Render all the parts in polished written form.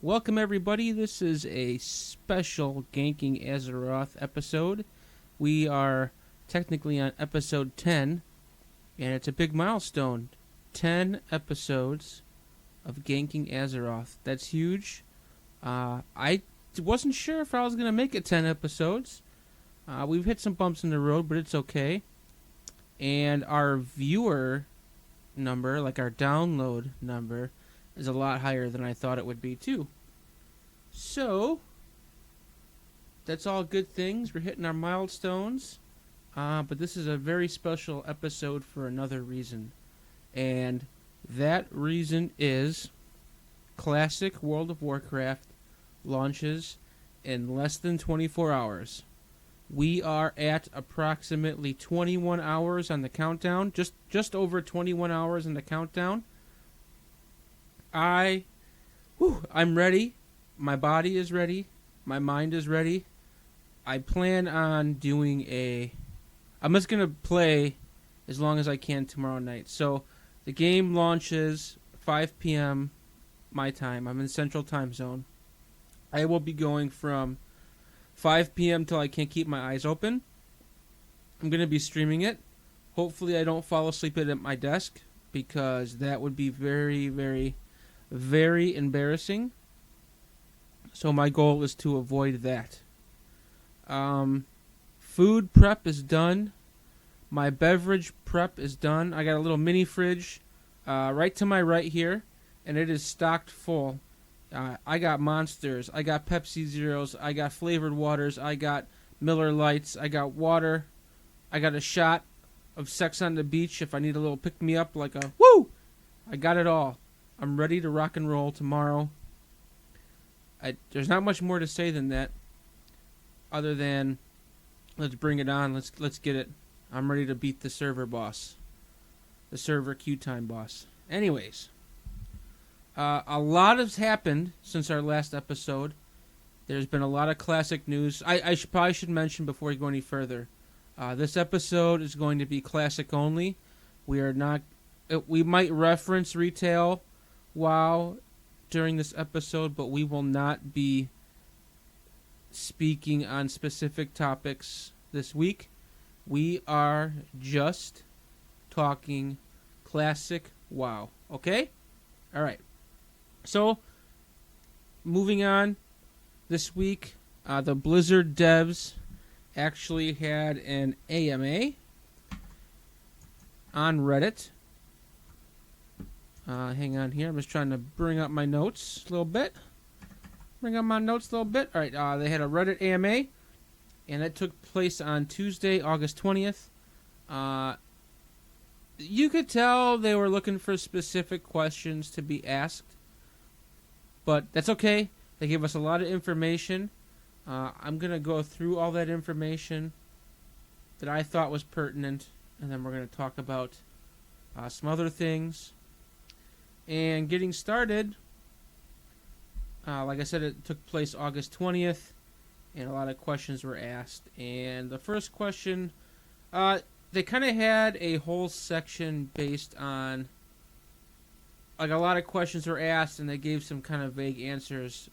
Welcome everybody. This is a special Ganking Azeroth episode. We are technically on episode 10, and it's a big milestone. 10 episodes of Ganking Azeroth. That's huge. I wasn't sure if I was going to make it 10 episodes. We've hit some bumps in the road, but it's okay. And our viewer number, like our download number, is a lot higher than I thought it would be too. So, that's all good things. We're hitting our milestones. But this is a very special episode for another reason. And that reason is Classic World of Warcraft launches in less than 24 hours. We are at approximately 21 hours on the countdown. Just over 21 hours on the countdown. I'm ready. My body is ready. My mind is ready. I plan on I'm just going to play as long as I can tomorrow night. So the game launches 5 p.m. my time. I'm in Central Time Zone. I will be going from 5 p.m. till I can't keep my eyes open. I'm going to be streaming it. Hopefully I don't fall asleep at my desk, because that would be very, very, very embarrassing. So my goal is to avoid that. Food prep is done. My beverage prep is done. I got a little mini fridge right to my right here, and it is stocked full. I got Monsters, I got Pepsi Zeros, I got flavored waters, I got Miller Lights, I got water, I got a shot of Sex on the Beach if I need a little pick-me-up, like a woo! I got it all. I'm ready to rock and roll tomorrow. There's not much more to say than that, other than let's bring it on, let's get it. I'm ready to beat the server boss. The server queue time boss. Anyways. A lot has happened since our last episode. There's been a lot of classic news. I probably should mention before we go any further. This episode is going to be classic only. We might reference retail WoW during this episode, but we will not be speaking on specific topics this week. We are just talking classic WoW. Okay? Alright. So, moving on, this week, the Blizzard devs actually had an AMA on Reddit. Hang on here, I'm just trying to bring up my notes a little bit. Alright, they had a Reddit AMA, and that took place on Tuesday, August 20th. You could tell they were looking for specific questions to be asked. But that's okay. They gave us a lot of information. I'm going to go through all that information that I thought was pertinent, and then we're going to talk about some other things. And getting started, like I said, it took place August 20th, and a lot of questions were asked. And the first question, they kind of had a whole section based on, like, a lot of questions were asked, and they gave some kind of vague answers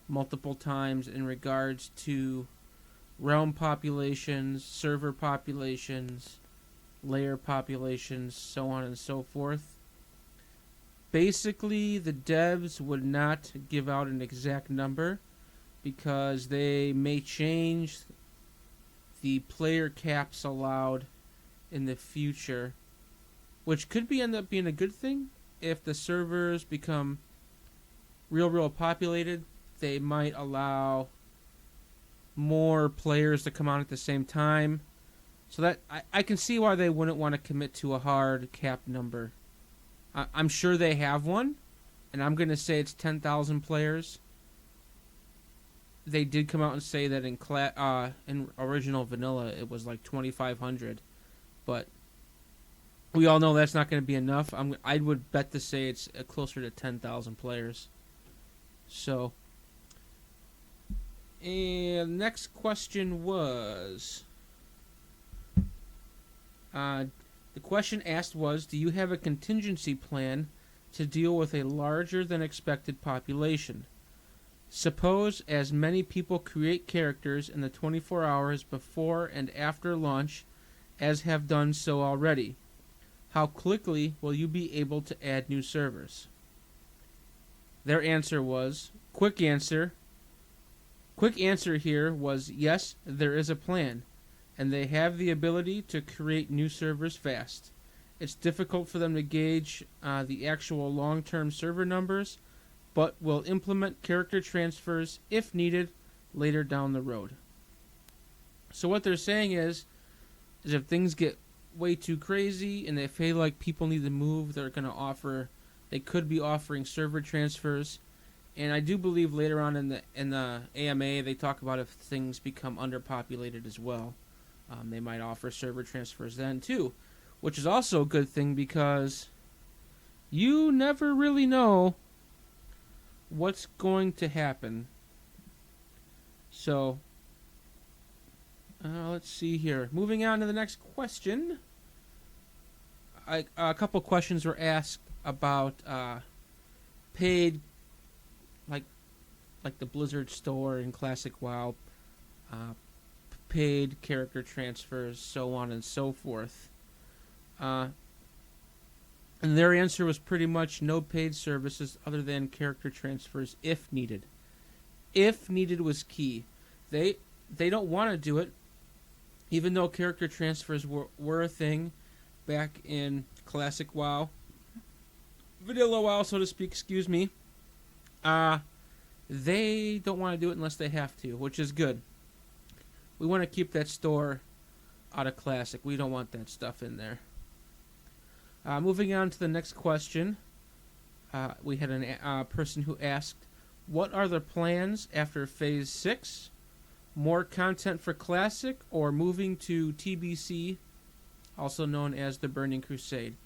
multiple times in regards to realm populations, server populations, layer populations, so on and so forth. Basically, the devs would not give out an exact number because they may change the player caps allowed in the future, which could end up being a good thing. If the servers become real populated, they might allow more players to come on at the same time. So that I can see why they wouldn't want to commit to a hard cap number. I'm sure they have one, and I'm going to say it's 10,000 players. They did come out and say that in original vanilla it was like 2,500, but we all know that's not going to be enough. I would bet to say it's closer to 10,000 players. So, and next question was, the question asked was, do you have a contingency plan to deal with a larger than expected population? Suppose as many people create characters in the 24 hours before and after launch as have done so already. How quickly will you be able to add new servers? Their answer was, quick answer here was yes, there is a plan, and they have the ability to create new servers fast. It's difficult for them to gauge the actual long-term server numbers, but will implement character transfers if needed later down the road. So what they're saying is if things get way too crazy and they feel like people need to move, they could be offering server transfers. And I do believe later on in the AMA they talk about if things become underpopulated as well. They might offer server transfers then too, which is also a good thing because you never really know what's going to happen. So, let's see here. Moving on to the next question. A couple questions were asked about paid, like the Blizzard store in Classic WoW, paid character transfers, so on and so forth. And their answer was pretty much no paid services other than character transfers if needed. If needed was key. They don't want to do it, even though character transfers were a thing back in Classic WoW. Vanilla WoW, so to speak, excuse me. They don't want to do it unless they have to, which is good. We want to keep that store out of Classic. We don't want that stuff in there. Moving on to the next question, we had a person who asked, what are the plans after Phase 6? More content for Classic or moving to TBC, also known as the Burning Crusade?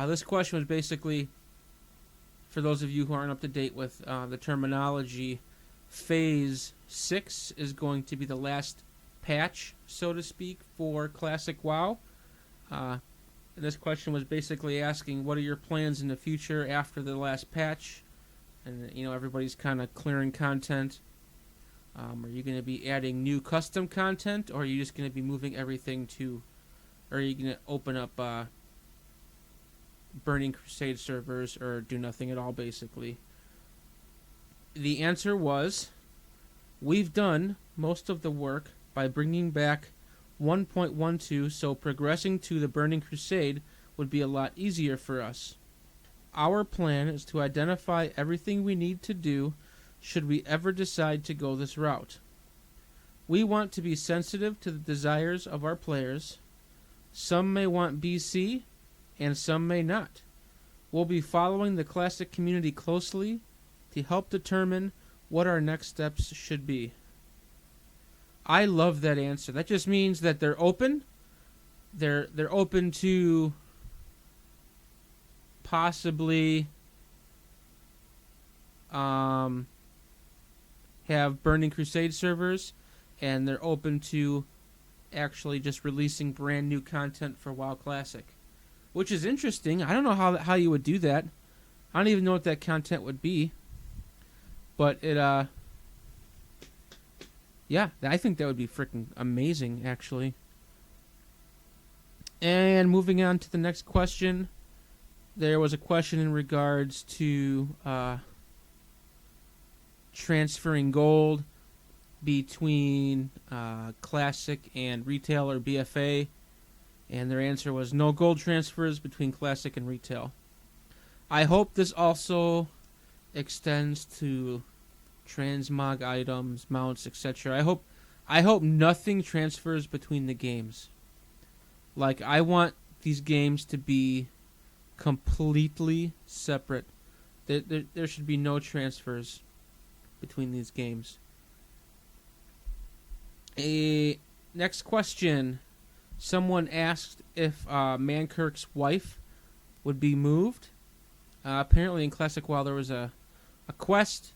This question was basically, for those of you who aren't up to date with the terminology, Phase 6 is going to be the last patch, so to speak, for Classic WoW. This question was basically asking, what are your plans in the future after the last patch? And, everybody's kind of clearing content. Are you going to be adding new custom content, or are you just going to be moving everything to... Or are you going to open up Burning Crusade servers, or do nothing at all, basically? The answer was, we've done most of the work by bringing back 1.12, so progressing to the Burning Crusade would be a lot easier for us. Our plan is to identify everything we need to do should we ever decide to go this route. We want to be sensitive to the desires of our players. Some may want BC, and some may not. We'll be following the Classic community closely to help determine what our next steps should be. I love that answer. That just means that they're open. They're open to possibly have Burning Crusade servers, and they're open to actually just releasing brand new content for WoW Classic, which is interesting. I don't know how you would do that. I don't even know what that content would be, but yeah, I think that would be freaking amazing, actually. And moving on to the next question, there was a question in regards to transferring gold between Classic and Retail or BFA, and their answer was no gold transfers between Classic and Retail. I hope this also extends to transmog items, mounts, etc. I hope nothing transfers between the games. Like, I want these games to be completely separate. There should be no transfers between these games. Next question. Someone asked if Mankirk's wife would be moved. Apparently in Classic WoW there was a quest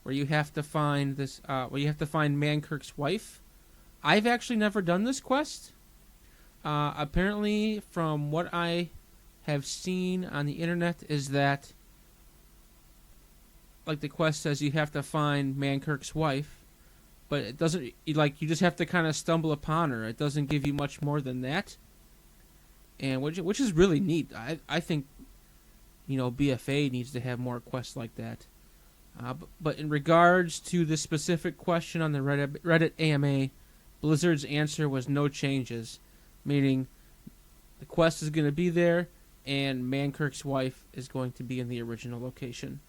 where you have to find Mankirk's wife. I've actually never done this quest. Apparently, from what I have seen on the internet, is that like the quest says, you have to find Mankirk's wife, but it doesn't. You just have to kind of stumble upon her. It doesn't give you much more than that, and which is really neat. I think, BFA needs to have more quests like that. But in regards to the specific question on the Reddit AMA, Blizzard's answer was no changes, meaning the quest is going to be there, and Mankirk's wife is going to be in the original location.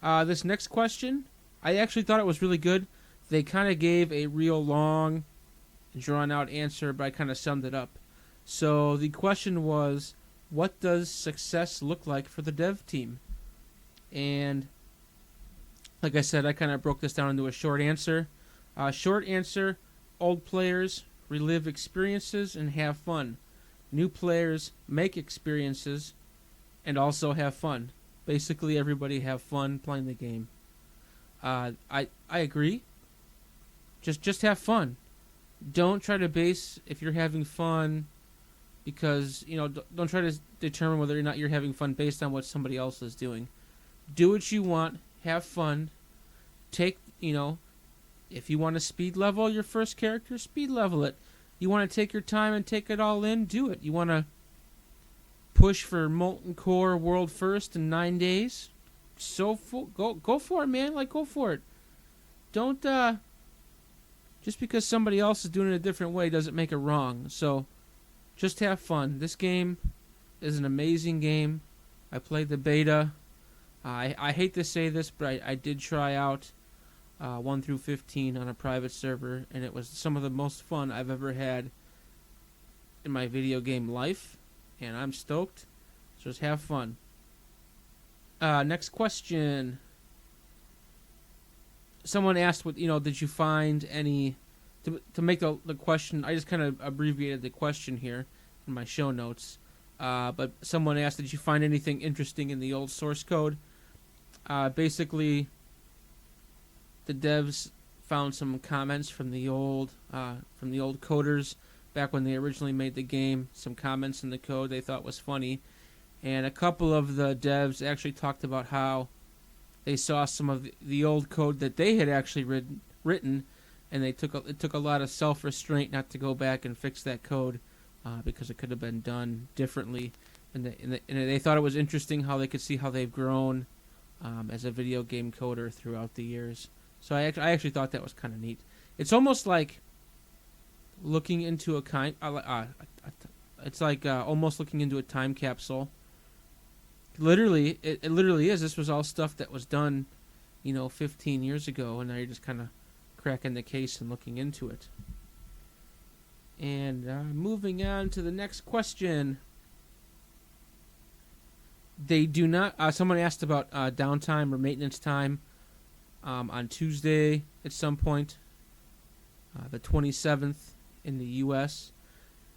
This next question, I actually thought it was really good. They kind of gave a real long, drawn-out answer, but I kind of summed it up. So the question was, what does success look like for the dev team? And like I said, I kind of broke this down into a short answer. Short answer, old players relive experiences and have fun. New players make experiences and also have fun. Basically, everybody have fun playing the game. I agree. Just have fun. Don't try to base if you're having fun because, don't try to determine whether or not you're having fun based on what somebody else is doing. Do what you want. Have fun. Take, if you want to speed level your first character, speed level it. You want to take your time and take it all in, do it. You want to push for Molten Core World First in 9 days? Go for it, man. Go for it. Don't, just because somebody else is doing it a different way doesn't make it wrong. So, just have fun. This game is an amazing game. I played the beta. I hate to say this, but I did try out 1 through 15 on a private server, and it was some of the most fun I've ever had in my video game life, and I'm stoked. So just have fun. Next question. Someone asked, did you find any... To make the question, I just kind of abbreviated the question here in my show notes. But someone asked, did you find anything interesting in the old source code? Basically, the devs found some comments from the old coders back when they originally made the game. Some comments in the code they thought was funny, and a couple of the devs actually talked about how they saw some of the old code that they had actually written, and it took a lot of self-restraint not to go back and fix that code because it could have been done differently. And they thought it was interesting how they could see how they've grown as a video game coder throughout the years. So I actually thought that was kind of neat. It's almost like looking into it's like almost looking into a time capsule. Literally, it literally is. This was all stuff that was done, 15 years ago, and now you're just kind of cracking the case and looking into it. And moving on to the next question. They do not... someone asked about downtime or maintenance time on Tuesday at some point, the 27th in the U.S.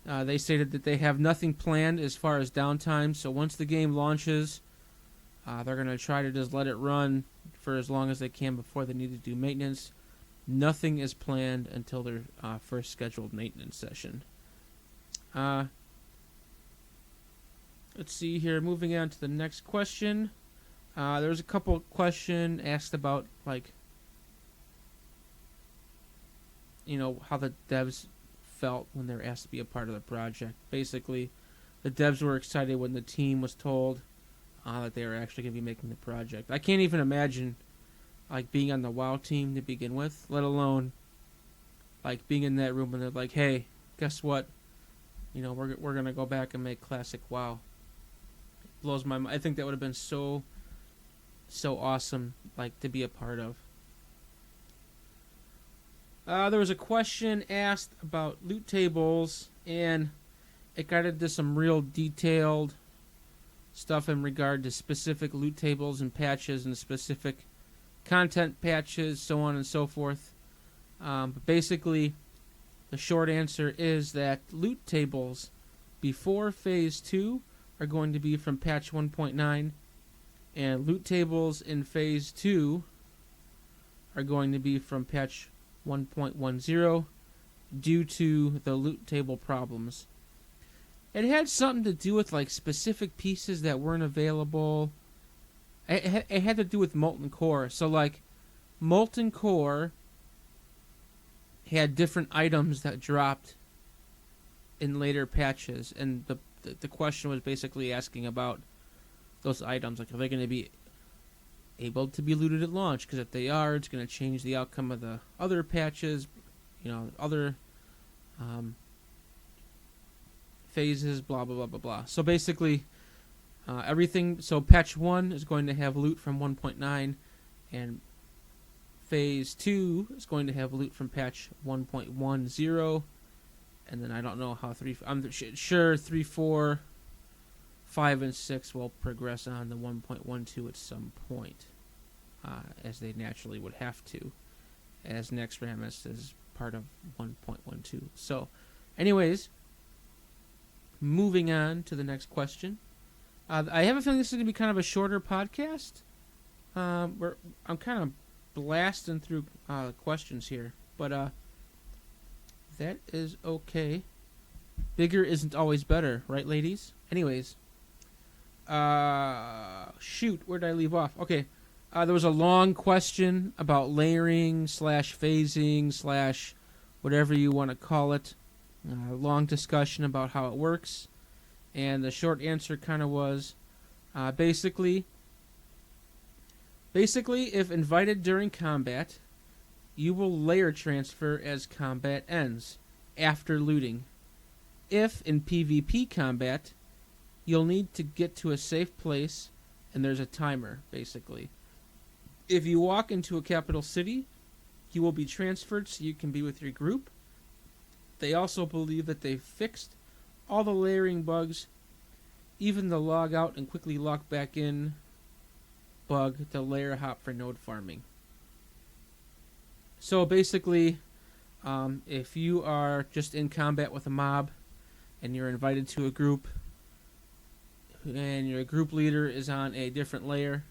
They stated that they have nothing planned as far as downtime, so once the game launches, they're going to try to just let it run for as long as they can before they need to do maintenance. Nothing is planned until their first scheduled maintenance session. Let's see here. Moving on to the next question. There's a couple questions asked about, how the devs felt when they were asked to be a part of the project. Basically, the devs were excited when the team was told that they were actually going to be making the project. I can't even imagine being on the WoW team to begin with, let alone being in that room and they're like, hey, guess what? We're going to go back and make classic WoW. It blows my mind. I think that would have been so awesome to be a part of. There was a question asked about loot tables, and it got into some real detailed stuff in regard to specific loot tables and patches and specific content patches, so on and so forth. But basically, the short answer is that loot tables before Phase 2 are going to be from patch 1.9, and loot tables in Phase 2 are going to be from patch 1.10 due to the loot table problems. It had something to do with specific pieces that weren't available. It had to do with Molten Core. So like, Molten Core had different items that dropped in later patches, and the question was basically asking about those items. Like, are they going to be able to be looted at launch? Because if they are, it's going to change the outcome of the other patches, other phases, blah, blah, blah, blah, blah. So basically, everything, so patch 1 is going to have loot from 1.9, and phase 2 is going to have loot from patch 1.10, and then I don't know how 3, I'm sure 3, 4, 5, and 6 will progress on to 1.12 at some point, as they naturally would have to, as Next Rammus is part of 1.12. So, anyways, moving on to the next question. I have a feeling this is going to be kind of a shorter podcast. I'm kind of blasting through questions here, but that is okay. Bigger isn't always better, right, ladies? Anyways, shoot, where did I leave off? Okay, there was a long question about layering / phasing / whatever you want to call it. Long discussion about how it works, and the short answer kind of was, basically, if invited during combat, you will layer transfer as combat ends, after looting. If in PvP combat, you'll need to get to a safe place, and there's a timer, basically. If you walk into a capital city, you will be transferred so you can be with your group. They also believe that they've fixed all the layering bugs, even the log out and quickly lock back in bug to layer hop for node farming. So basically, if you are just in combat with a mob and you're invited to a group and your group leader is on a different layer,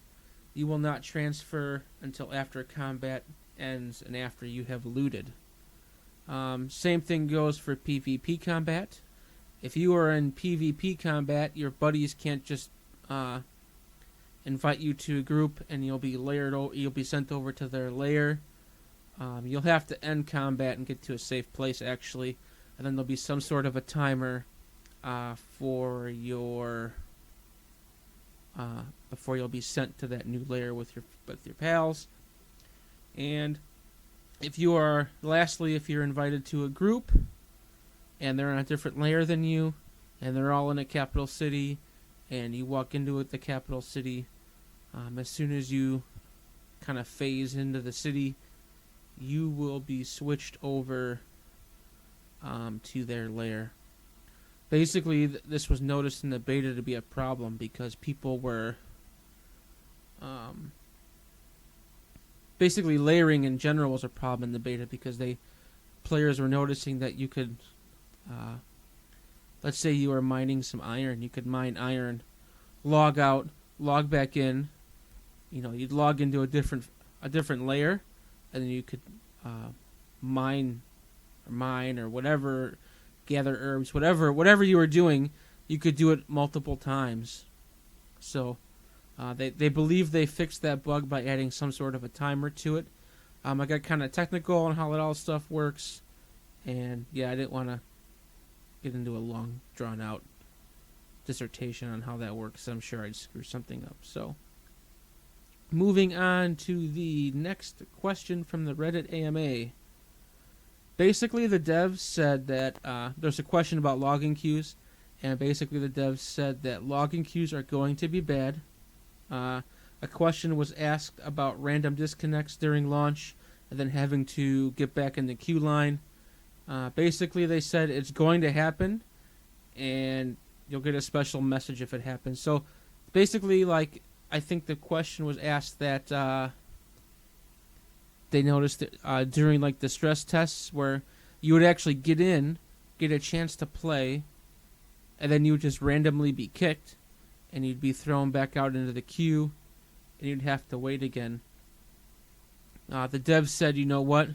you will not transfer until after combat ends and after you have looted. Same thing goes for PvP combat. If you are in PvP combat, your buddies can't just invite you to a group and you'll be sent over to their lair. You'll have to end combat and get to a safe place, actually, and then there'll be some sort of a timer for your before you'll be sent to that new layer with your pals. And if you're invited to a group and they're on a different layer than you, and they're all in a capital city, and you walk into the capital city, as soon as you kind of phase into the city, you will be switched over to their lair. Basically, this was noticed in the beta to be a problem because people were basically layering in general was a problem in the beta because players were noticing that you could, let's say you were mining some iron, you could mine iron, log out, log back in, you'd log into a different layer, and then you could mine or whatever, gather herbs, whatever you were doing, you could do it multiple times. So they believe they fixed that bug by adding some sort of a timer to it. I got kind of technical on how all stuff works, and yeah, I didn't want to get into a long, drawn-out dissertation on how that works. I'm sure I'd screw something up. So, moving on to the next question from the Reddit AMA. Basically, the devs said that there's a question about logging queues, and basically the devs said that logging queues are going to be bad. A question was asked about random disconnects during launch and then having to get back in the queue line. Basically, they said it's going to happen, and you'll get a special message if it happens. So, basically, I think the question was asked that they noticed that during the stress tests where you would actually get a chance to play, and then you would just randomly be kicked, and you'd be thrown back out into the queue, and you'd have to wait again. The devs said, you know what?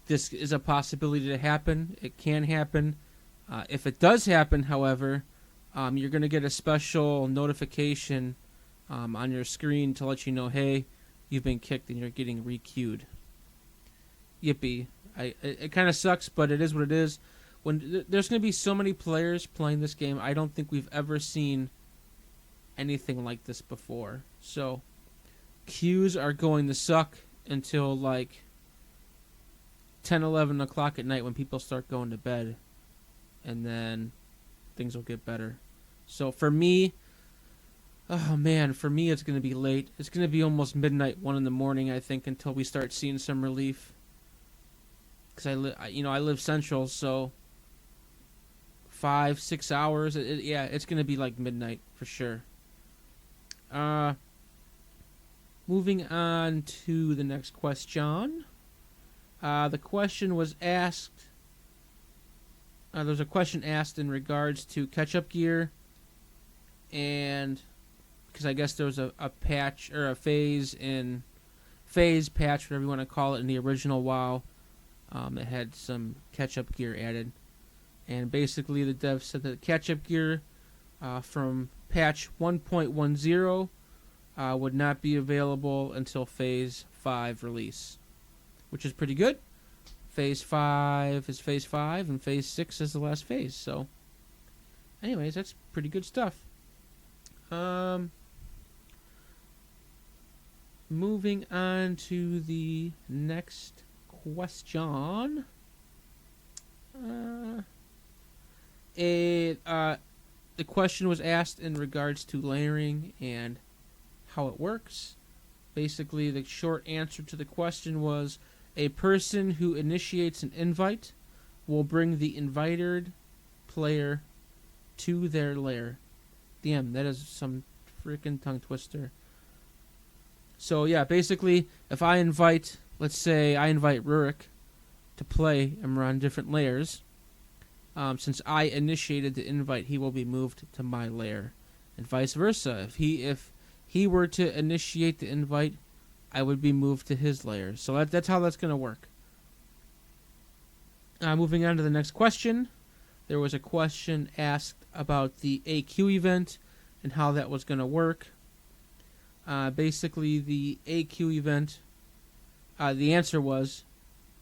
This is a possibility to happen. It can happen. If it does happen, however, you're going to get a special notification on your screen to let you know, hey, you've been kicked and you're getting re-queued. Yippee. It kind of sucks, but it is what it is. When there's going to be so many players playing this game, I don't think we've ever seen anything like this before. So, queues are going to suck until like 10, 11 o'clock at night when people start going to bed. And then things will get better. So for me, oh man, for me it's going to be late. It's going to be almost midnight, 1 in the morning, I think, until we start seeing some relief. Because I live central, so 5-6 hours. It's going to be like midnight for sure. Moving on to the next question. The question was asked. There was a question asked in regards to catch-up gear, and because I guess there was a patch or a phase patch, whatever you want to call it, in the original WoW. It had some catch-up gear added, and basically the dev said that catch-up gear from patch 1.10 would not be available until Phase 5 release, which is pretty good. Phase 5 is Phase 5, and Phase 6 is the last phase. So, anyways, that's pretty good stuff. Moving on to the next question. The question was asked in regards to layering and how it works. Basically, the short answer to the question was, a person who initiates an invite will bring the invited player to their lair. Damn, that is some freaking tongue twister. So yeah, basically, if I invite, let's say I invite Rurik to play and we're on different lairs, since I initiated the invite, he will be moved to my lair, and vice versa. If he were to initiate the invite, I would be moved to his lair. So that's how that's going to work. Moving on to the next question. There was a question asked about the AQ event and how that was going to work. Basically, the AQ event, the answer was,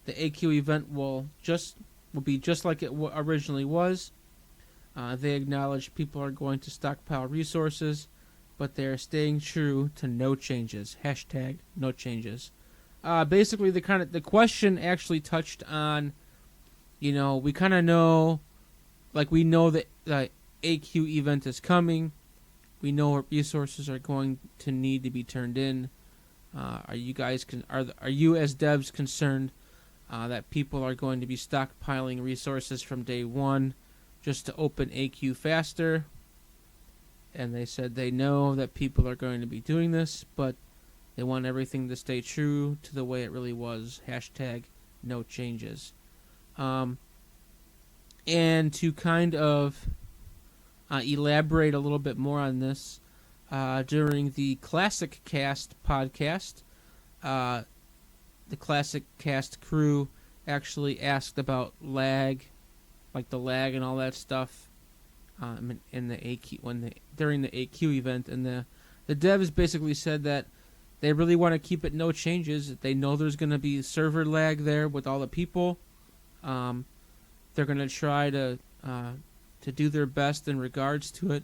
the AQ event will be just like it originally was. They acknowledge people are going to stockpile resources, but they're staying true to no changes. Hashtag no changes. Basically, the question actually touched on, we kind of know, like we know that the AQ event is coming. We know what resources are going to need to be turned in. Are you as devs concerned that people are going to be stockpiling resources from day one just to open AQ faster? And they said they know that people are going to be doing this, but they want everything to stay true to the way it really was. Hashtag no changes. And to kind of elaborate a little bit more on this, during the Classic Cast podcast, the Classic Cast crew actually asked about lag, like the lag and all that stuff. In the AQ during the AQ event, and the devs basically said that they really want to keep it no changes. They know there's going to be server lag there with all the people. They're going to try to do their best in regards to it.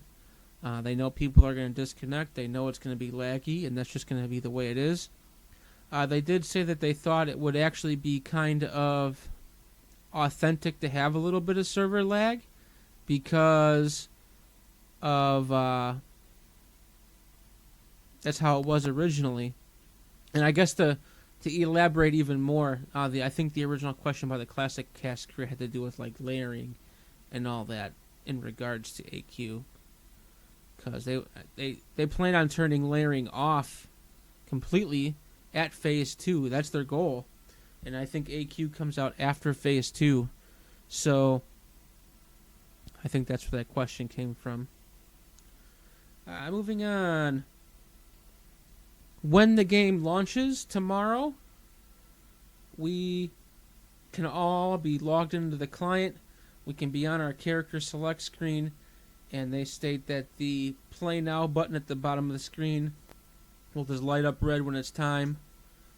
They know people are going to disconnect. They know it's going to be laggy, and that's just going to be the way it is. They did say that they thought it would actually be kind of authentic to have a little bit of server lag, because of that's how it was originally. And I guess to elaborate even more, I think the original question by the Classic Cast crew had to do with like layering and all that in regards to AQ, because they plan on turning layering off completely at Phase 2. That's their goal, and I think AQ comes out after Phase 2, so I think that's where that question came from. Moving on. When the game launches tomorrow, we can all be logged into the client. We can be on our character select screen, and they state that the Play Now button at the bottom of the screen will just light up red when it's time.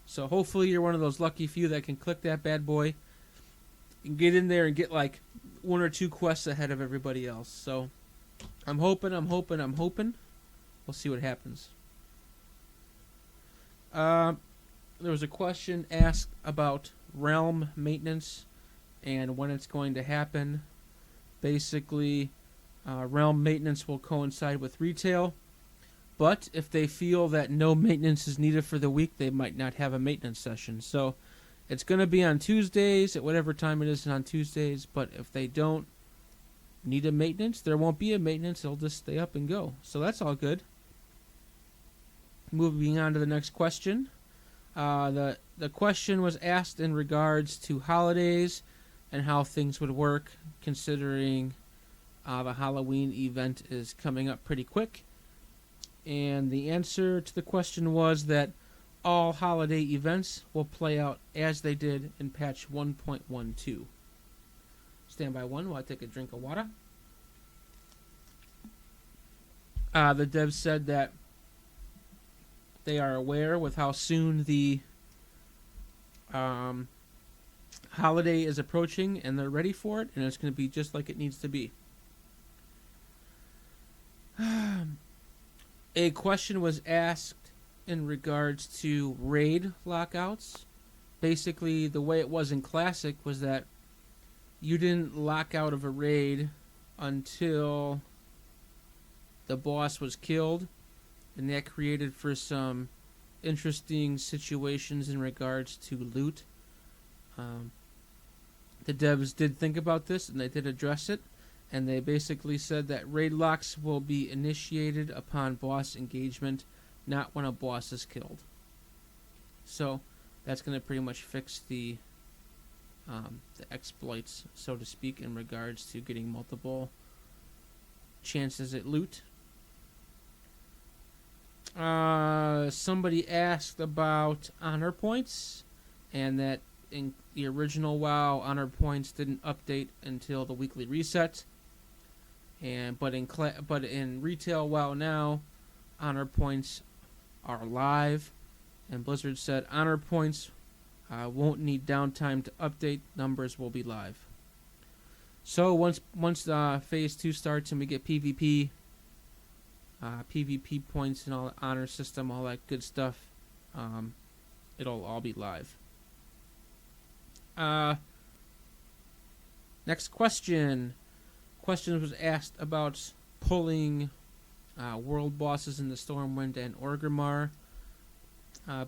So hopefully you're one of those lucky few that can click that bad boy and get in there and get like 1 or 2 quests ahead of everybody else. So I'm hoping. We'll see what happens. There was a question asked about realm maintenance and when it's going to happen. Basically, realm maintenance will coincide with retail, but if they feel that no maintenance is needed for the week, they might not have a maintenance session. So it's going to be on Tuesdays at whatever time it is on Tuesdays, but if they don't need a maintenance, there won't be a maintenance. It'll just stay up and go. So that's all good. Moving on to the next question. The question was asked in regards to holidays and how things would work, considering the Halloween event is coming up pretty quick. And the answer to the question was that all holiday events will play out as they did in patch 1.12. Stand by one while I take a drink of water. The devs said that they are aware with how soon the holiday is approaching, and they're ready for it, and it's going to be just like it needs to be. A question was asked in regards to raid lockouts. Basically, the way it was in Classic was that you didn't lock out of a raid until the boss was killed, and that created for some interesting situations in regards to loot. The devs did think about this, and they did address it, and they basically said that raid locks will be initiated upon boss engagement, not when a boss is killed. So that's going to pretty much fix the exploits, so to speak, in regards to getting multiple chances at loot. Somebody asked about honor points, and that in the original WoW, honor points didn't update until the weekly reset. But in retail WoW now, honor points are live, and Blizzard said honor points won't need downtime to update. Numbers will be live. So once phase 2 starts and we get PvP points and all the honor system, all that good stuff, it'll all be live. Next question. Question was asked about pulling world bosses in the Stormwind and Orgrimmar.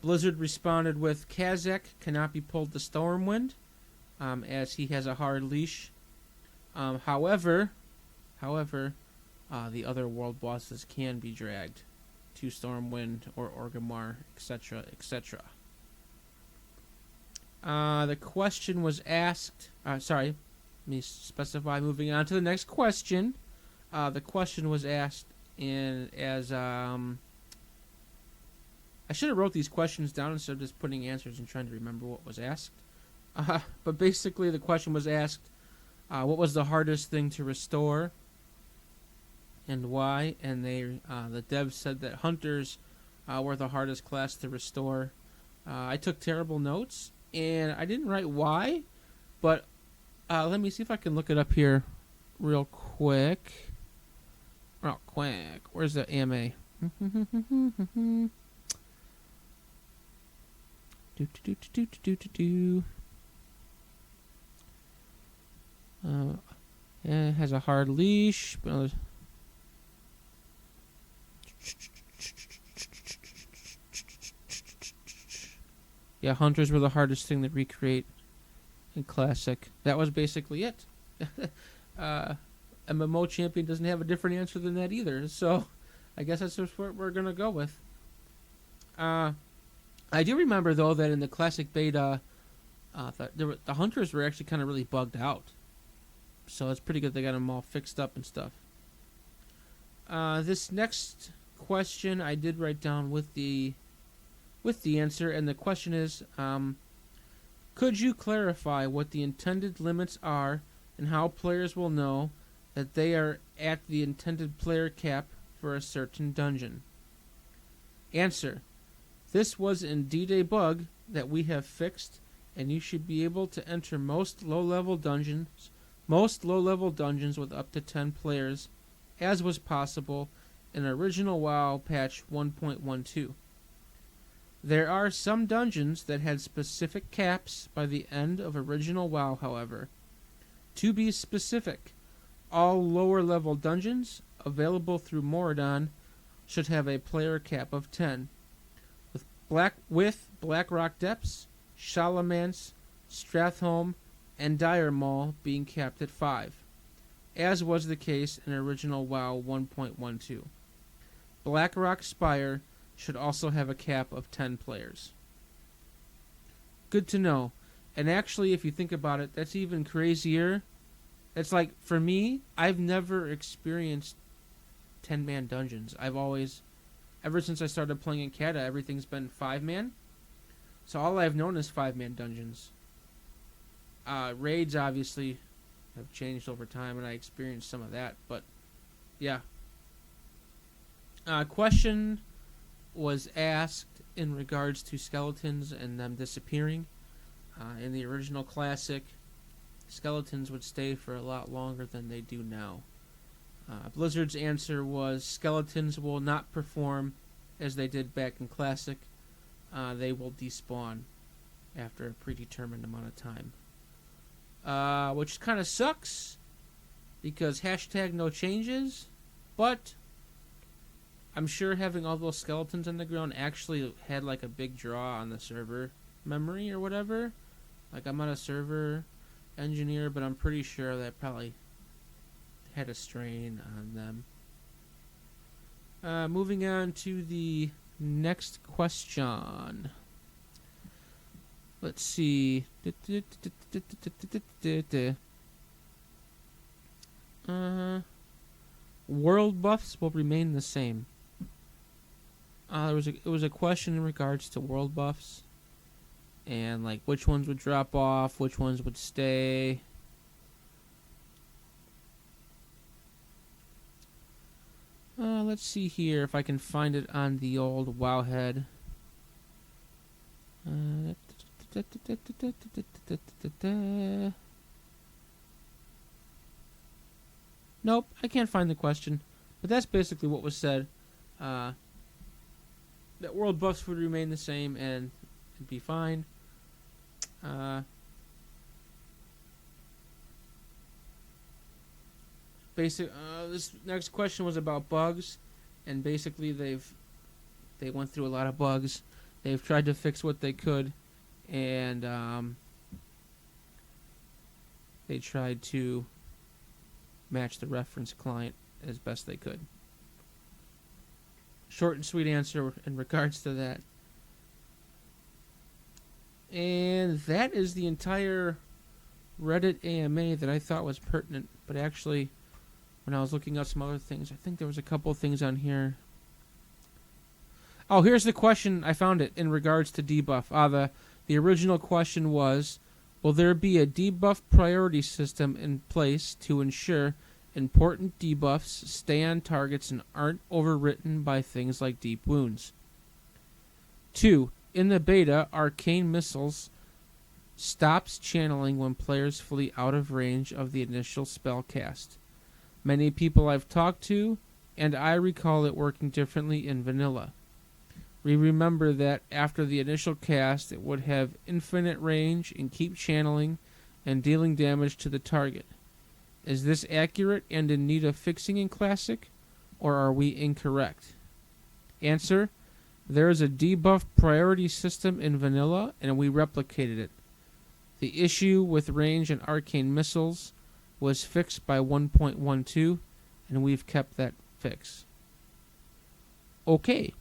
Blizzard responded with Kazakh cannot be pulled to Stormwind, as he has a hard leash. However, the other world bosses can be dragged to Stormwind or Orgrimmar, etc., etc. The question was asked... let me specify, moving on to the next question. The question was asked as... I should have wrote these questions down instead of just putting answers and trying to remember what was asked. But basically the question was asked, what was the hardest thing to restore and why? And the devs said that hunters were the hardest class to restore. I took terrible notes, and I didn't write why, but let me see if I can look it up here real quick. Where's the AMA? It has a hard leash, but yeah, hunters were the hardest thing to recreate in Classic. That was basically it. MMO Champion doesn't have a different answer than that either, so I guess that's just what we're gonna go with. I do remember though that in the Classic beta, the hunters were actually kind of really bugged out, so it's pretty good they got them all fixed up and stuff. This next question I did write down with the answer, and the question is, could you clarify what the intended limits are and how players will know that they are at the intended player cap for a certain dungeon? Answer: this was indeed a bug that we have fixed, and you should be able to enter most low-level dungeons with up to 10 players, as was possible in original WoW patch 1.12. There are some dungeons that had specific caps by the end of original WoW, however. To be specific, all lower-level dungeons available through Moradon should have a player cap of 10, with Blackrock Depths, Shalamance, Stratholme, and Dire Maul being capped at 5, as was the case in original WoW 1.12. Blackrock Spire should also have a cap of 10 players. Good to know. And actually, if you think about it, that's even crazier. It's like, for me, I've never experienced 10-man dungeons. I've always, ever since I started playing in Cata, everything's been 5-man. So all I've known is 5-man dungeons. Raids, obviously, have changed over time, and I experienced some of that. But, yeah. Question was asked in regards to skeletons and them disappearing. In the original Classic, skeletons would stay for a lot longer than they do now. Blizzard's answer was skeletons will not perform as they did back in Classic. They will despawn after a predetermined amount of time. Which kind of sucks, because hashtag no changes, but I'm sure having all those skeletons on the ground actually had like a big draw on the server memory or whatever. Like, I'm not a server engineer, but I'm pretty sure that probably had a strain on them. Moving on to the next question. Let's see. World buffs will remain the same. It was a question in regards to world buffs, and like which ones would drop off, which ones would stay. Let's see here if I can find it on the old Wowhead. Nope, I can't find the question. But that's basically what was said. That world buffs would remain the same and it'd be fine. This next question was about bugs, and basically they went through a lot of bugs. They've tried to fix what they could, and they tried to match the reference client as best they could. Short and sweet answer in regards to that. And that is the entire Reddit AMA that I thought was pertinent, but actually, when I was looking up some other things, I think there was a couple of things on here. Oh, here's the question. I found it in regards to debuff. The original question was, will there be a debuff priority system in place to ensure important debuffs stay on targets and aren't overwritten by things like deep wounds? 2. In the beta, arcane missiles stops channeling when players flee out of range of the initial spell cast. Many people I've talked to, and I recall it working differently in vanilla. We remember that after the initial cast, it would have infinite range and keep channeling and dealing damage to the target. Is this accurate and in need of fixing in Classic, or are we incorrect? Answer: there is a debuff priority system in vanilla, and we replicated it. The issue with range and arcane missiles was fixed by 1.12, and we've kept that fix. Okay.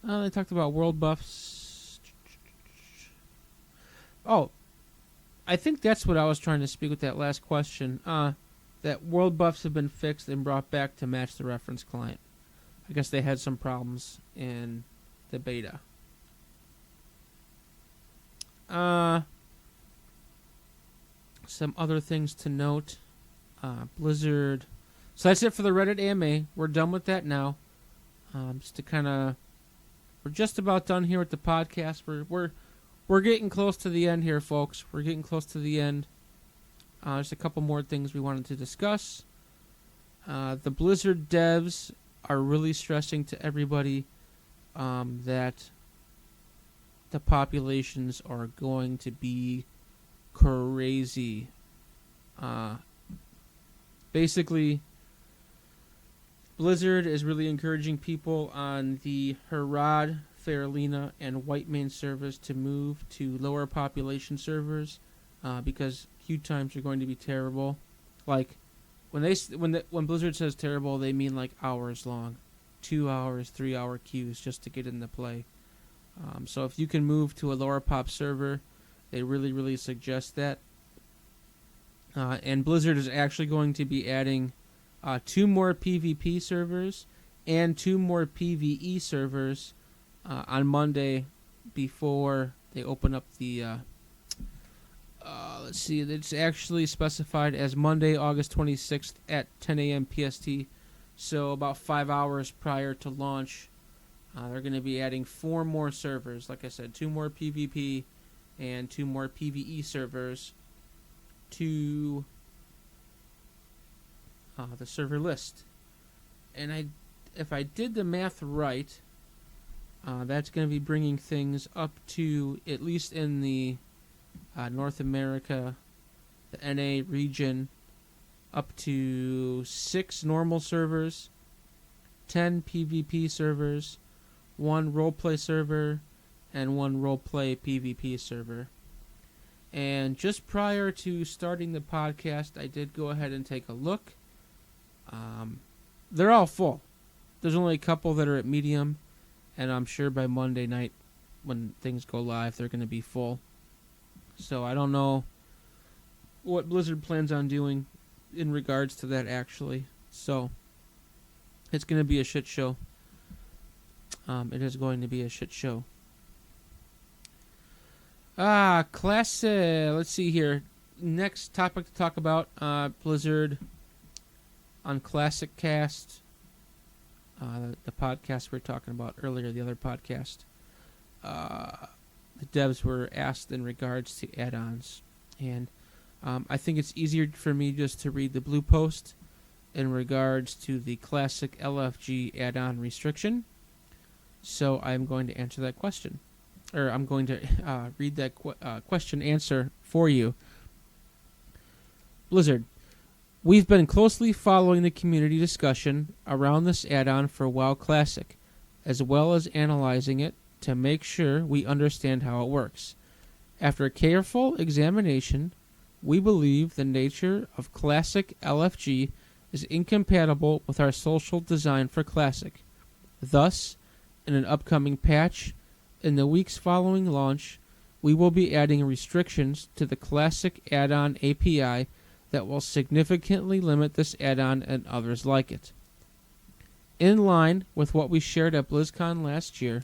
They talked about world buffs. Oh, I think that's what I was trying to speak with that last question. That world buffs have been fixed and brought back to match the reference client. I guess they had some problems in the beta. Some other things to note. Blizzard. So that's it for the Reddit AMA. We're done with that now. Just to kind of, we're just about done here with the podcast. We're getting close to the end here, folks. We're getting close to the end. Just a couple more things we wanted to discuss. The Blizzard devs are really stressing to everybody that the populations are going to be crazy. Basically, Blizzard is really encouraging people on the Herod, Faralina, and Whitemane servers to move to lower population servers because queue times are going to be terrible. Like when Blizzard says terrible, they mean like hours long, 2 hours, 3 hour queues just to get into play. So if you can move to a lower pop server, they really, really suggest that. And Blizzard is actually going to be adding 2 more PvP servers and 2 more PvE servers on Monday before they open up the... let's see, it's actually specified as Monday, August 26th at 10 a.m. PST. So about 5 hours prior to launch, they're going to be adding 4 more servers. Like I said, 2 more PvP and 2 more PvE servers to the server list. And if I did the math right, that's going to be bringing things up to, at least in the North America, the NA region, up to 6 normal servers, 10 PvP servers, 1 roleplay server, and 1 roleplay PvP server. And just prior to starting the podcast, I did go ahead and take a look. They're all full. There's only a couple that are at medium, and I'm sure by Monday night, when things go live, they're going to be full. So I don't know what Blizzard plans on doing in regards to that, actually. So it's going to be a shit show. It is going to be a shit show. Classic. Let's see here. Next topic to talk about, Blizzard on Classic Cast. The podcast we were talking about earlier, the other podcast. The devs were asked in regards to add-ons. And I think it's easier for me just to read the blue post in regards to the Classic LFG add-on restriction. So I'm going to answer that question. Or I'm going to read that question answer for you. Blizzard, we've been closely following the community discussion around this add-on for WoW Classic, as well as analyzing it to make sure we understand how it works. After a careful examination, we believe the nature of Classic LFG is incompatible with our social design for Classic. Thus, in an upcoming patch, in the weeks following launch, we will be adding restrictions to the Classic add-on API that will significantly limit this add-on and others like it. In line with what we shared at BlizzCon last year,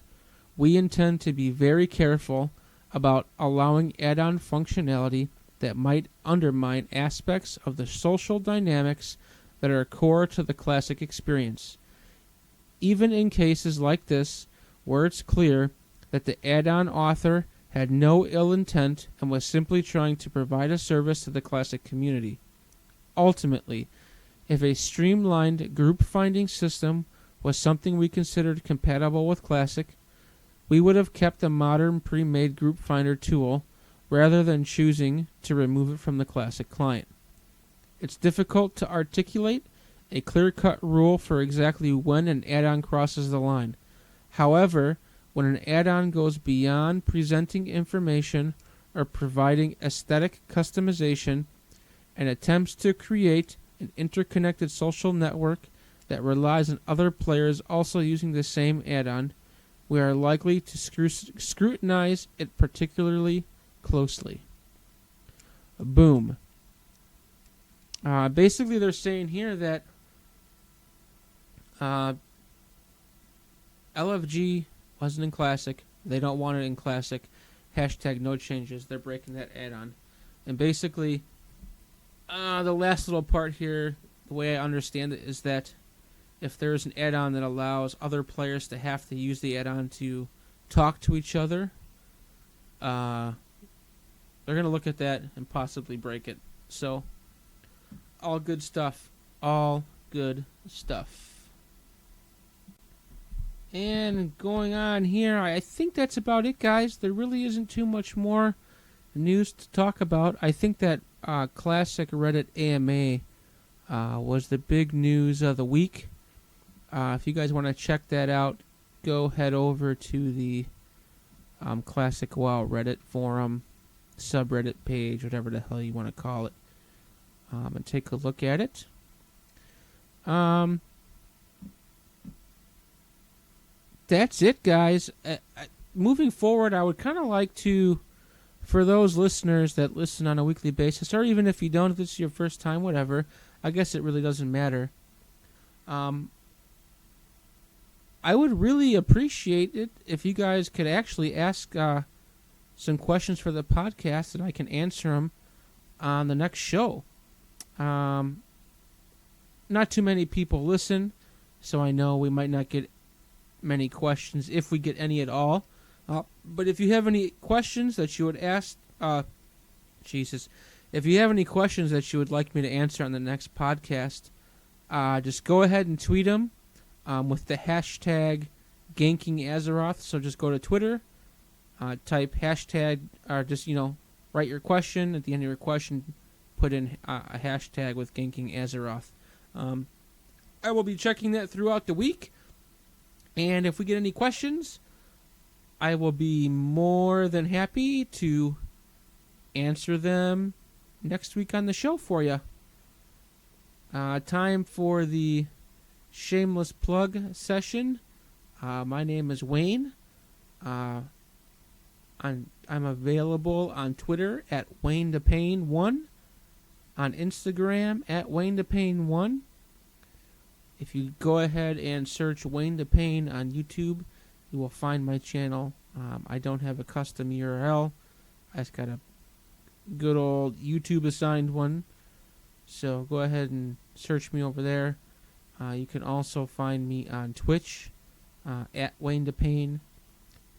we intend to be very careful about allowing add-on functionality that might undermine aspects of the social dynamics that are core to the Classic experience. Even in cases like this, where it's clear that the add-on author had no ill intent and was simply trying to provide a service to the Classic community. Ultimately, if a streamlined group finding system was something we considered compatible with Classic, we would have kept the modern pre-made group finder tool rather than choosing to remove it from the Classic client. It's difficult to articulate a clear-cut rule for exactly when an add-on crosses the line. However, when an add-on goes beyond presenting information or providing aesthetic customization and attempts to create an interconnected social network that relies on other players also using the same add-on, we are likely to scrutinize it particularly closely. Boom. Basically, they're saying here that LFG wasn't in Classic. They don't want it in Classic. hashtag no changes. They're breaking that add-on. And basically, the last little part here, the way I understand it, is that if there's an add-on that allows other players to have to use the add-on to talk to each other, they're going to look at that and possibly break it. So, all good stuff. All good stuff. And going on here, I think that's about it, guys. There really isn't too much more news to talk about. I think that Classic Reddit AMA was the big news of the week. If you guys want to check that out, go head over to the Classic WoW Reddit forum, subreddit page, whatever the hell you want to call it, and take a look at it. That's it, guys. Moving forward, I would kind of like to, for those listeners that listen on a weekly basis, or even if you don't, if this is your first time, whatever, I guess it really doesn't matter. I would really appreciate it if you guys could actually ask some questions for the podcast, and I can answer them on the next show. Not too many people listen, so I know we might not get many questions, if we get any at all. But if you have any questions that you would ask, if you have any questions that you would like me to answer on the next podcast, just go ahead and tweet them with the hashtag Ganking Azeroth. So just go to Twitter, type hashtag, or just, write your question. At the end of your question, put in a hashtag with Ganking Azeroth. I will be checking that throughout the week. And if we get any questions, I will be more than happy to answer them next week on the show for you. Time for the shameless plug session. My name is Wayne. I'm available on Twitter at WayneDePayne1, on Instagram at WayneDePayne1. If you go ahead and search Wayne DePayne on YouTube, you will find my channel. I don't have a custom URL. I just got a good old YouTube assigned one. So go ahead and search me over there. You can also find me on Twitch at Wayne DePayne,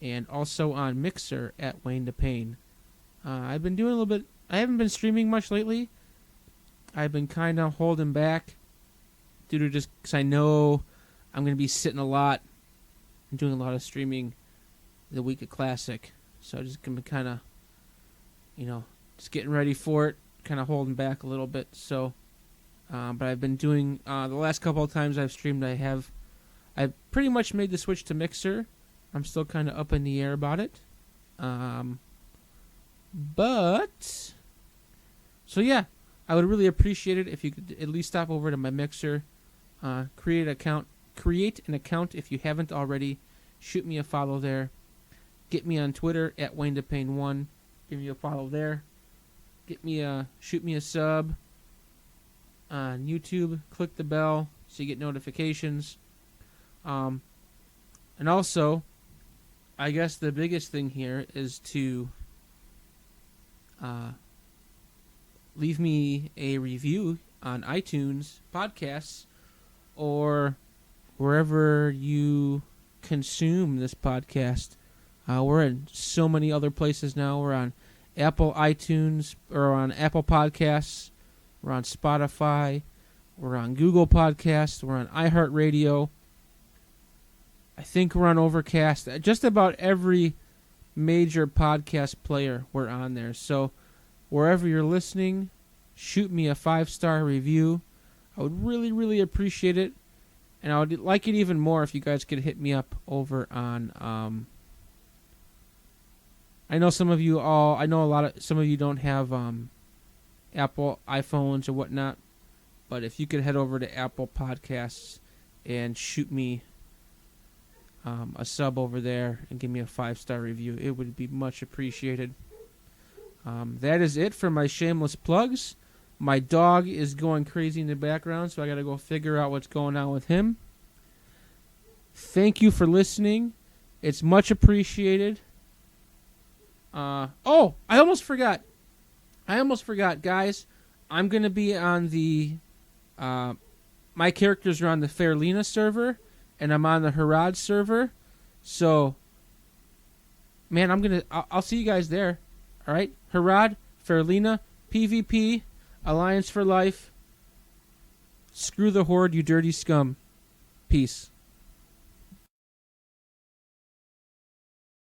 and also on Mixer at Wayne DePayne. I've been doing a little bit. I haven't been streaming much lately. I've been kind of holding back due to just because I know I'm going to be sitting a lot and doing a lot of streaming the week of Classic. So I'm just going to be kind of, just getting ready for it, kind of holding back a little bit. So, but I've been doing, the last couple of times I've streamed, I've pretty much made the switch to Mixer. I'm still kind of up in the air about it. So yeah, I would really appreciate it if you could at least stop over to my Mixer, create an account if you haven't already. Shoot me a follow there. Get me on Twitter at WayneDePayne1. Give me a follow there. Shoot me a sub on YouTube. Click the bell so you get notifications. And also, I guess the biggest thing here is to leave me a review on iTunes podcasts or wherever you consume this podcast. We're in so many other places now. We're on Apple iTunes, or on Apple Podcasts. We're on Spotify. We're on Google Podcasts. We're on iHeartRadio. I think we're on Overcast. Just about every major podcast player we're on there. So wherever you're listening, shoot me a 5-star review. I would really, really appreciate it. And I would like it even more if you guys could hit me up over on I know some of you some of you don't have Apple iPhones or whatnot, but if you could head over to Apple Podcasts and shoot me a sub over there and give me a 5-star review, it would be much appreciated. That is it for my shameless plugs. My dog is going crazy in the background, so I got to go figure out what's going on with him. Thank you for listening. It's much appreciated. Oh, I almost forgot. Guys. I'm gonna be on the. My characters are on the Fairlina server, and I'm on the Harad server. So, man, I'll see you guys there. All right, Harad, Fairlina, PvP, Alliance for Life. Screw the Horde, you dirty scum. Peace.